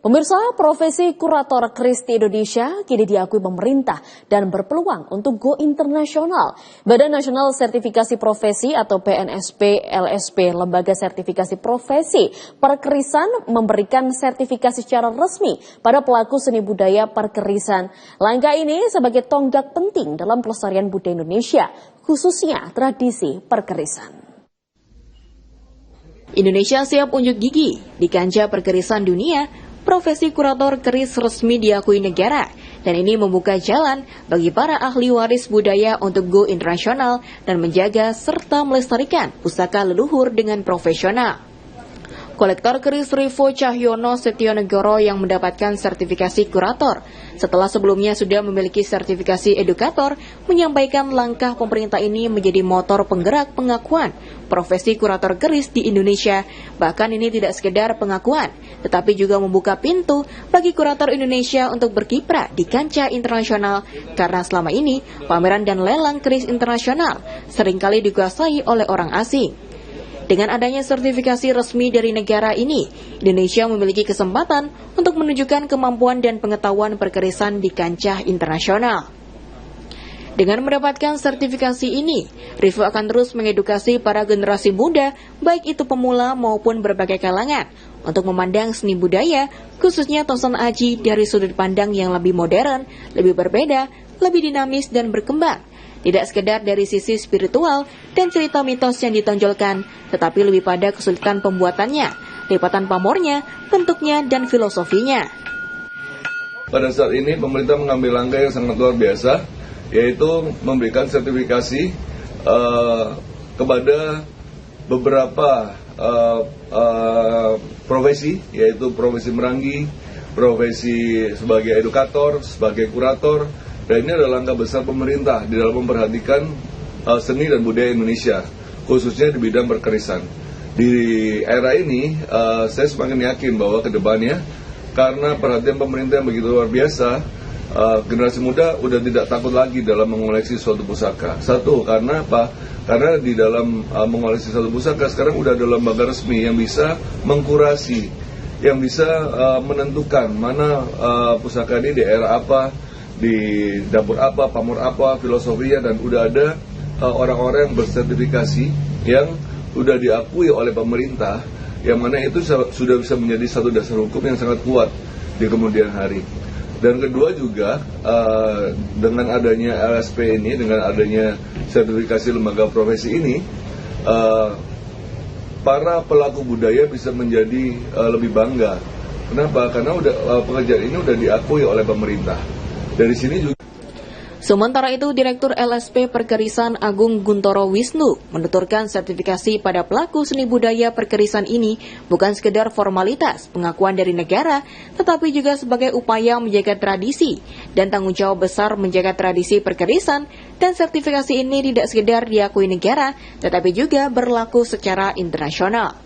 Pemirsa, profesi kurator keris di Indonesia kini diakui pemerintah dan berpeluang untuk go internasional. Badan Nasional Sertifikasi Profesi atau BNSP LSP, Lembaga Sertifikasi Profesi Perkerisan, memberikan sertifikasi secara resmi pada pelaku seni budaya perkerisan. Langkah ini sebagai tonggak penting dalam pelestarian budaya Indonesia, khususnya tradisi perkerisan. Indonesia siap unjuk gigi di kancah perkerisan dunia. Profesi kurator keris resmi diakui negara, dan ini membuka jalan bagi para ahli waris budaya untuk go internasional dan menjaga serta melestarikan pusaka leluhur dengan profesional. Kolektor keris Rivo Cahyono Setionegoro yang mendapatkan sertifikasi kurator setelah sebelumnya sudah memiliki sertifikasi edukator menyampaikan langkah pemerintah ini menjadi motor penggerak pengakuan profesi kurator keris di Indonesia. Bahkan ini tidak sekedar pengakuan, tetapi juga membuka pintu bagi kurator Indonesia untuk berkiprah di kancah internasional karena selama ini pameran dan lelang keris internasional seringkali dikuasai oleh orang asing. Dengan adanya sertifikasi resmi dari negara ini, Indonesia memiliki kesempatan untuk menunjukkan kemampuan dan pengetahuan perkerisan di kancah internasional. Dengan mendapatkan sertifikasi ini, Rivo akan terus mengedukasi para generasi muda, baik itu pemula maupun berbagai kalangan, untuk memandang seni budaya, khususnya Tosan Aji dari sudut pandang yang lebih modern, lebih berbeda, lebih dinamis dan berkembang. Tidak sekedar dari sisi spiritual dan cerita mitos yang ditonjolkan, tetapi lebih pada kesulitan pembuatannya, lipatan pamornya, bentuknya, dan filosofinya. Pada saat ini pemerintah mengambil langkah yang sangat luar biasa, yaitu memberikan sertifikasi kepada beberapa profesi, yaitu profesi meranggi, profesi sebagai edukator, sebagai kurator. Dan ini adalah langkah besar pemerintah di dalam memperhatikan seni dan budaya Indonesia, khususnya di bidang perkerisan. Di era ini, saya semakin yakin bahwa ke depannya, karena perhatian pemerintah yang begitu luar biasa, generasi muda udah tidak takut lagi dalam mengoleksi suatu pusaka. Satu, karena apa? Karena di dalam mengoleksi suatu pusaka, sekarang udah ada lembaga resmi yang bisa mengkurasi, yang bisa menentukan mana pusaka ini di era apa, di dapur apa, pamor apa, filosofinya, dan udah ada orang-orang yang bersertifikasi yang udah diakui oleh pemerintah, yang mana itu sudah bisa menjadi satu dasar hukum yang sangat kuat di kemudian hari. Dan kedua juga, dengan adanya LSP ini, dengan adanya sertifikasi lembaga profesi ini, para pelaku budaya bisa menjadi lebih bangga. Kenapa? Karena pekerjaan ini udah diakui oleh pemerintah. Dari sini juga. Sementara itu, Direktur LSP Perkerisan Agung Guntoro Wisnu menuturkan sertifikasi pada pelaku seni budaya perkerisan ini bukan sekedar formalitas pengakuan dari negara, tetapi juga sebagai upaya menjaga tradisi dan tanggung jawab besar menjaga tradisi perkerisan, dan sertifikasi ini tidak sekedar diakui negara, tetapi juga berlaku secara internasional.